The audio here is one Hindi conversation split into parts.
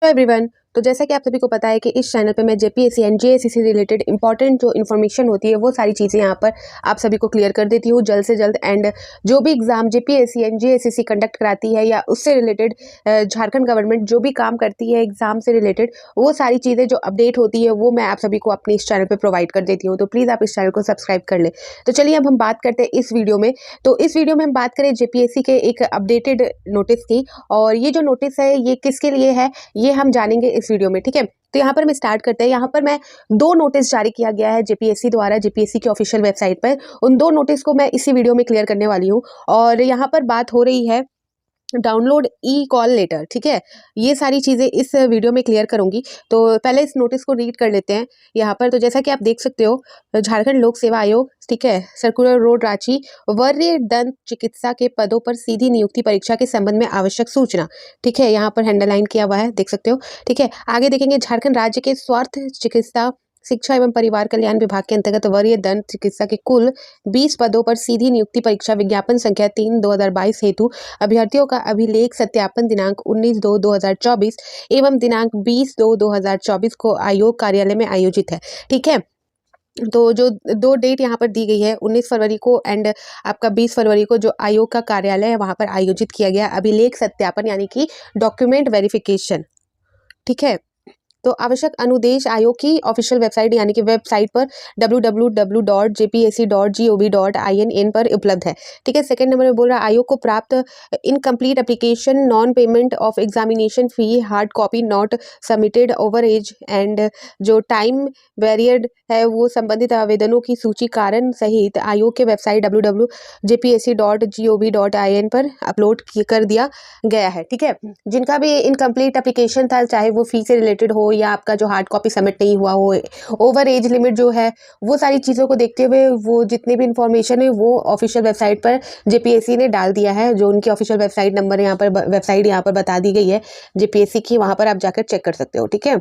Hello everyone. तो जैसा कि आप सभी को पता है कि इस चैनल पे मैं जेपीएससी एंड जेएसएससी से रिलेटेड इंपॉर्टेंट जो इन्फॉर्मेशन होती है वो सारी चीज़ें यहाँ पर आप सभी को क्लियर कर देती हूँ जल्द से जल्द। एंड जो भी exam JPSC and JSSC conduct कराती है या उससे रिलेटेड झारखंड गवर्नमेंट जो भी काम करती है एग्जाम से रिलेटेड, वो सारी चीज़ें जो अपडेट होती है वो मैं आप सभी को अपने इस चैनल पर प्रोवाइड कर देती हूँ। तो प्लीज़ आप इस चैनल को सब्सक्राइब कर लें। तो चलिए अब हम बात करते हैं इस वीडियो में। तो इस वीडियो में हम बात करें जेपीएससी के एक अपडेटेड नोटिस की, और ये जो नोटिस है ये किसके लिए है ये हम जानेंगे इस वीडियो में। ठीक है, तो यहाँ पर मैं स्टार्ट करते हैं। यहाँ पर मैं दो नोटिस जारी किया गया है जेपीएससी द्वारा, जेपीएससी की ऑफिशियल वेबसाइट पर। उन दो नोटिस को मैं इसी वीडियो में क्लियर करने वाली हूँ। और यहाँ पर बात हो रही है डाउनलोड ई कॉल लेटर। ठीक है, ये सारी चीज़ें इस वीडियो में क्लियर करूंगी। तो पहले इस नोटिस को रीड कर लेते हैं यहाँ पर। तो जैसा कि आप देख सकते हो, झारखंड लोक सेवा आयोग, ठीक है, सर्कुलर रोड रांची, वरीय दंत चिकित्सा के पदों पर सीधी नियुक्ति परीक्षा के संबंध में आवश्यक सूचना। ठीक है, यहाँ पर हैंडलाइन किया हुआ है, देख सकते हो। ठीक है, आगे देखेंगे झारखंड राज्य के स्वास्थ्य चिकित्सा शिक्षा एवं परिवार कल्याण विभाग के अंतर्गत वरीय दंत चिकित्सा के कुल 20 पदों पर सीधी नियुक्ति परीक्षा विज्ञापन संख्या 3/2022 हेतु अभ्यर्थियों का अभिलेख सत्यापन दिनांक 19/2/2024 एवं दिनांक 20/2/2024 को आयोग कार्यालय में आयोजित है। ठीक है, तो जो दो डेट यहाँ पर दी गई है 19 फरवरी को एंड आपका 20 फरवरी को जो आयोग का कार्यालय है वहाँ पर आयोजित किया गया अभिलेख सत्यापन यानी कि डॉक्यूमेंट वेरिफिकेशन। ठीक है, तो आवश्यक अनुदेश आयोग की ऑफिशियल वेबसाइट यानी कि वेबसाइट पर www.jpsc.gov.in पर उपलब्ध है। ठीक है, सेकंड नंबर में बोल रहा है आयोग को प्राप्त incomplete application, non payment of examination fee, hard copy not submitted, over age and जो टाइम वेरियड है वो संबंधित आवेदनों की सूची कारण सहित आयोग के वेबसाइट www.jpsc.gov.in पर अपलोड कर दिया गया है। ठीक है, जिनका भी इनकम्प्लीट एप्लीकेशन था, चाहे वो फी से रिलेटेड हो या आपका जो हार्ड कॉपी सबमिट नहीं हुआ हो, ओवर एज लिमिट जो है, वो सारी चीज़ों को देखते हुए वो जितने भी इंफॉर्मेशन है वो ऑफिशियल वेबसाइट पर जेपीएससी ने डाल दिया है। जो उनकी ऑफिशियल वेबसाइट नंबर यहाँ पर वेबसाइट यहाँ पर बता दी गई है जेपीएससी की, वहाँ पर आप जाकर चेक कर सकते हो। ठीक है,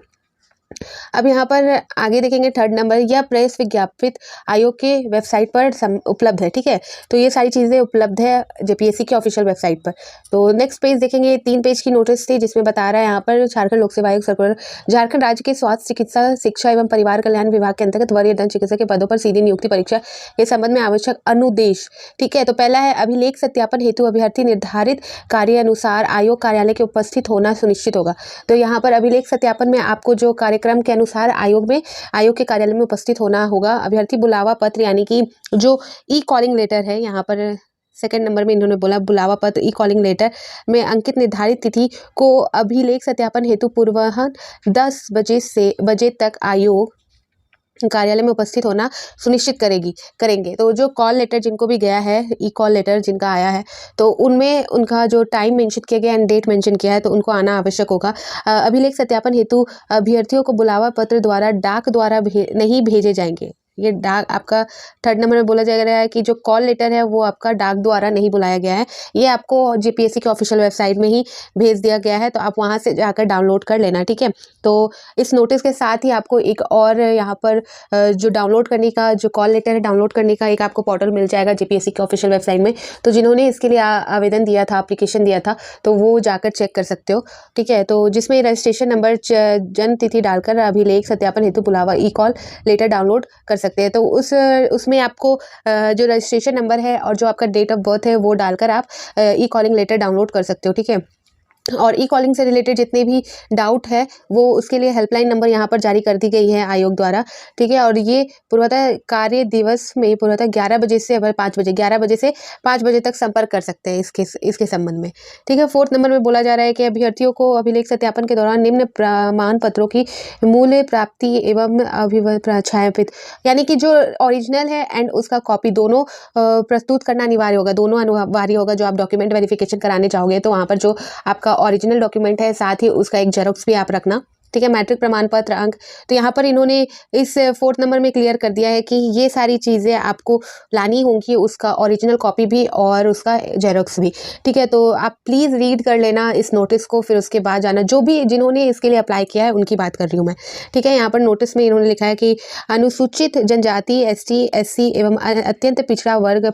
अब यहाँ पर आगे देखेंगे थर्ड नंबर, यह प्रेस विज्ञापित आयोग के वेबसाइट पर उपलब्ध है। ठीक है, तो ये सारी चीज़ें उपलब्ध है जेपीएससी की ऑफिशियल वेबसाइट पर। तो नेक्स्ट पेज देखेंगे, 3 पेज की नोटिस थी जिसमें बता रहा है यहाँ पर झारखंड लोक सेवा आयोग सर्कुलर, झारखंड राज्य के स्वास्थ्य चिकित्सा शिक्षा एवं परिवार कल्याण विभाग के अंतर्गत वरीय दंत चिकित्सा के पदों पर सीधी नियुक्ति परीक्षा के संबंध में आवश्यक अनुदेश। ठीक है, तो पहला है अभिलेख सत्यापन हेतु अभ्यर्थी निर्धारित कार्य अनुसार आयोग कार्यालय के उपस्थित होना सुनिश्चित होगा। तो यहाँ पर अभिलेख सत्यापन में आपको जो कार्यक्रम के अनुसार आयोग के कार्यालय में उपस्थित होना होगा। अभ्यर्थी बुलावा पत्र यानी कि जो ई कॉलिंग लेटर है, यहाँ पर सेकंड नंबर में इन्होंने बोला बुलावा पत्र ई कॉलिंग लेटर में अंकित निर्धारित तिथि को अभिलेख सत्यापन हेतु पूर्वाह्न 10 बजे तक आयोग कार्यालय में उपस्थित होना सुनिश्चित करेंगे। तो जो कॉल लेटर जिनको भी गया है, ई कॉल लेटर जिनका आया है, तो उनमें उनका जो टाइम मेंशन किया गया एंड डेट मेंशन किया है, तो उनको आना आवश्यक होगा। अभिलेख सत्यापन हेतु अभ्यर्थियों को बुलावा पत्र द्वारा डाक द्वारा नहीं भेजे जाएंगे। ये डाक आपका थर्ड नंबर में बोला जा रहा है कि जो कॉल लेटर है वो आपका डाक द्वारा नहीं बुलाया गया है, ये आपको जेपीएससी की ऑफिशियल वेबसाइट में ही भेज दिया गया है, तो आप वहाँ से जाकर डाउनलोड कर लेना। ठीक है, तो इस नोटिस के साथ ही आपको एक और यहाँ पर जो डाउनलोड करने का जो कॉल लेटर है डाउनलोड करने का एक आपको पोर्टल मिल जाएगा जेपीएससी की ऑफिशियल वेबसाइट में। तो जिन्होंने इसके लिए आवेदन दिया था, एप्लीकेशन दिया था, तो वो जाकर चेक कर सकते हो। ठीक है, तो जिसमें रजिस्ट्रेशन नंबर, जन्म तिथि डालकर अभिलेख सत्यापन हेतु बुलावा ई कॉल लेटर डाउनलोड कर सकते हैं। तो उसमें आपको जो रजिस्ट्रेशन नंबर है और जो आपका डेट ऑफ बर्थ है वो डालकर आप ई कॉलिंग लेटर डाउनलोड कर सकते हो। ठीक है, और ई कॉलिंग से रिलेटेड जितने भी डाउट है वो उसके लिए हेल्पलाइन नंबर यहाँ पर जारी कर दी गई है आयोग द्वारा। ठीक है, और ये पूर्वतः कार्य दिवस में पूर्वतः 11 बजे से 5 बजे तक संपर्क कर सकते हैं इसके संबंध में। ठीक है, फोर्थ नंबर में बोला जा रहा है कि अभ्यर्थियों को अभिलेख सत्यापन के दौरान निम्न प्रमाण पत्रों की मूल्य प्राप्ति एवं छायांकित यानी कि जो ओरिजिनल है एंड उसका कॉपी दोनों प्रस्तुत करना अनिवार्य होगा, दोनों अनिवार्य होगा। जो आप डॉक्यूमेंट वेरिफिकेशन कराने चाहोगे तो वहाँ पर जो आपका ओरिजिनल डॉक्यूमेंट है साथ ही उसका एक जेरोक्स भी आप रखना। ठीक है, मैट्रिक प्रमाण पत्र अंक। तो यहाँ पर इन्होंने इस 4th नंबर में क्लियर कर दिया है कि ये सारी चीज़ें आपको लानी होंगी, उसका ओरिजिनल कॉपी भी और उसका जेरोक्स भी। ठीक है, तो आप प्लीज़ रीड कर लेना इस नोटिस को, फिर उसके बाद जाना। जो भी जिन्होंने इसके लिए अप्लाई किया है उनकी बात कर रही हूँ मैं। ठीक है, यहाँ पर नोटिस में इन्होंने लिखा है कि अनुसूचित जनजाति, ST SC एवं अत्यंत पिछड़ा वर्ग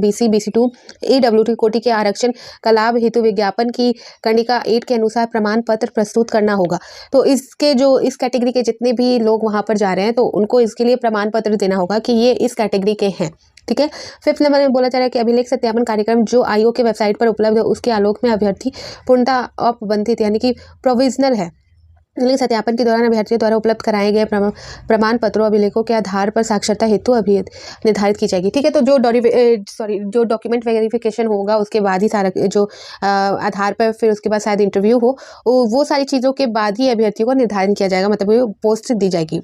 BC BC2 EWT कोटि के आरक्षण का लाभ हेतु विज्ञापन की कंडिका 8 के अनुसार प्रमाण पत्र प्रस्तुत करना होगा। तो इसके जो इस कैटेगरी के जितने भी लोग वहाँ पर जा रहे हैं तो उनको इसके लिए प्रमाण पत्र देना होगा कि ये इस कैटेगरी के हैं। ठीक है, 5th नंबर में बोला जा रहा है कि अभिलेख सत्यापन कार्यक्रम जो आयोग के वेबसाइट पर उपलब्ध है उसके आलोक में अभ्यर्थी पूर्णतः औपबंधित यानी कि प्रोविजनल है। लिंग सत्यापन के दौरान अभ्यर्थियों द्वारा उपलब्ध कराए गए प्रमाण पत्रों अभिलेखों के आधार पर साक्षरता हेतु निर्धारित की जाएगी। ठीक है, तो जो डॉक्यूमेंट वेरिफिकेशन होगा उसके बाद ही सारा जो आधार पर फिर उसके बाद शायद इंटरव्यू हो, वो सारी चीज़ों के बाद ही अभ्यर्थियों को निर्धारण किया जाएगा, मतलब वो पोस्ट दी जाएगी।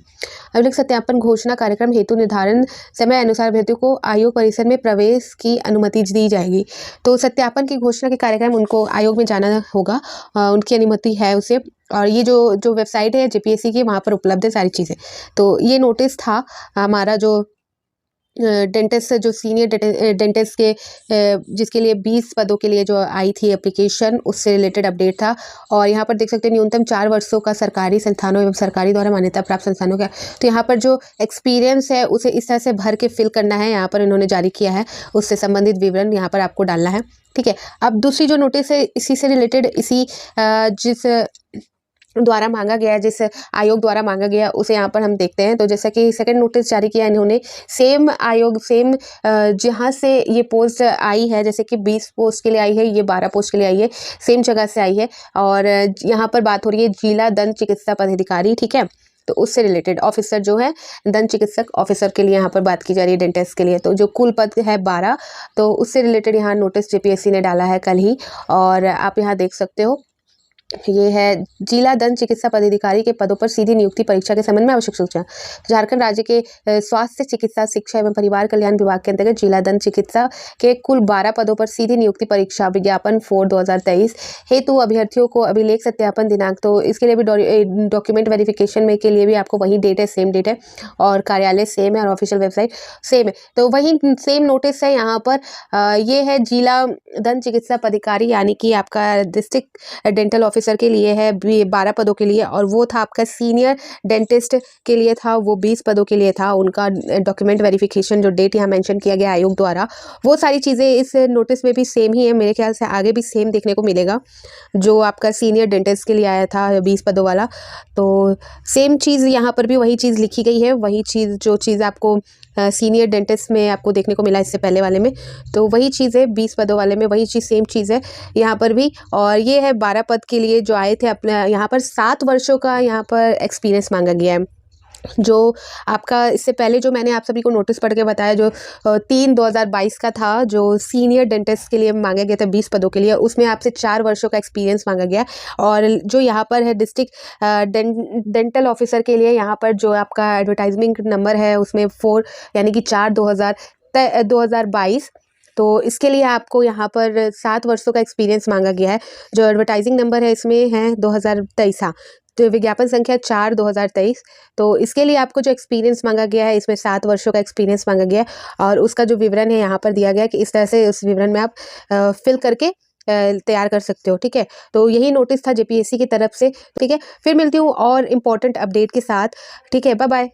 अभिलेख सत्यापन घोषणा कार्यक्रम हेतु निर्धारण समय अनुसार अभ्यर्थियों को आयोग परिसर में प्रवेश की अनुमति दी जाएगी। तो सत्यापन की घोषणा के कार्यक्रम उनको आयोग में जाना होगा, उनकी अनुमति है उसे। और ये जो वेबसाइट है JPSC की, वहाँ पर उपलब्ध है सारी चीज़ें। तो ये नोटिस था हमारा जो डेंटिस्ट जो सीनियर डेंटिस्ट के जिसके लिए 20 पदों के लिए जो आई थी एप्लीकेशन, उससे रिलेटेड अपडेट था। और यहाँ पर देख सकते हैं न्यूनतम 4 वर्षों का सरकारी संस्थानों एवं सरकारी द्वारा मान्यता प्राप्त संस्थानों का। तो यहाँ पर जो एक्सपीरियंस है उसे इस तरह से भर के फिल करना है, यहाँ पर इन्होंने जारी किया है, उससे संबंधित विवरण यहाँ पर आपको डालना है। ठीक है, अब दूसरी जो नोटिस है इसी से रिलेटेड, इसी जिस द्वारा मांगा गया, जिस आयोग द्वारा मांगा गया उसे यहाँ पर हम देखते हैं। तो जैसा कि सेकंड नोटिस जारी किया इन्होंने, सेम आयोग सेम जहाँ से ये पोस्ट आई है, जैसे कि 20 पोस्ट के लिए आई है, ये 12 पोस्ट के लिए आई है, सेम जगह से आई है। और यहाँ पर बात हो रही है जिला दंत चिकित्सा पदाधिकारी। ठीक है, तो उससे रिलेटेड ऑफिसर जो है दंत चिकित्सक ऑफिसर के लिए यहाँ पर बात की जा रही है, डेंटिस्ट के लिए। तो जो कुल पद है 12, तो उससे रिलेटेड यहाँ नोटिस JPSC ने डाला है कल ही। और आप यहाँ देख सकते हो, ये है जिला दंत चिकित्सा पदाधिकारी के पदों पर सीधी नियुक्ति परीक्षा के संबंध में आवश्यक सूचना। झारखंड राज्य के स्वास्थ्य चिकित्सा शिक्षा एवं परिवार कल्याण विभाग के अंतर्गत जिला दंत चिकित्सा के कुल 12 पदों पर सीधी नियुक्ति परीक्षा विज्ञापन 4/2023 हेतु अभ्यर्थियों को अभिलेख सत्यापन दिनांक, तो इसके लिए भी डॉक्यूमेंट वेरिफिकेशन में के लिए भी आपको वही डेट है, सेम डेट है, और कार्यालय सेम है और ऑफिशियल वेबसाइट सेम है। तो वही सेम नोटिस है यहाँ पर। ये है जिला दंत चिकित्सा पदाधिकारी यानी कि आपका डिस्ट्रिक्ट डेंटल ऑफिसर के लिए है 12 पदों के लिए, और वो था आपका सीनियर डेंटिस्ट के लिए था, वो 20 पदों के लिए था। उनका डॉक्यूमेंट वेरिफिकेशन जो डेट यहाँ मेंशन किया गया आयोग द्वारा, वो सारी चीज़ें इस नोटिस में भी सेम ही है। मेरे ख्याल से आगे भी सेम देखने को मिलेगा, जो आपका सीनियर डेंटिस्ट के लिए आया था 20 पदों वाला, तो सेम चीज़ यहाँ पर भी वही चीज़ लिखी गई है, वही चीज़ जो चीज़ आपको सीनियर डेंटिस्ट में आपको देखने को मिला इससे पहले वाले में, तो वही चीज़ है 20 पदों वाले में, वही चीज़ सेम चीज़ है यहाँ पर भी। और ये है 12 पद के लिए जो आए थे अपने, यहाँ पर 7 वर्षों का यहाँ पर एक्सपीरियंस मांगा गया है। जो आपका इससे पहले जो मैंने आप सभी को नोटिस पढ़ के बताया, जो 3/2022 का था, जो सीनियर डेंटिस्ट के लिए मांगा गया था 20 पदों के लिए, उसमें आपसे 4 वर्षों का एक्सपीरियंस मांगा गया। और जो यहाँ पर है डिस्ट्रिक्ट डेंटल ऑफिसर के लिए, यहाँ पर जो आपका एडवर्टाइजमेंट नंबर है उसमें 4 यानी कि 4/2022, तो इसके लिए आपको यहाँ पर 7 वर्षों का एक्सपीरियंस मांगा गया है। जो एडवर्टाइजिंग नंबर है इसमें है 2023, तो विज्ञापन संख्या 4/2023। तो इसके लिए आपको जो एक्सपीरियंस मांगा गया है, इसमें 7 वर्षों का एक्सपीरियंस मांगा गया है, और उसका जो विवरण है यहाँ पर दिया गया है कि इस तरह से उस विवरण में आप फिल करके तैयार कर सकते हो। ठीक है, तो यही नोटिस था JPSC की तरफ से। ठीक है, फिर मिलती हूँ और इम्पोर्टेंट अपडेट के साथ। ठीक है, बाय बाय।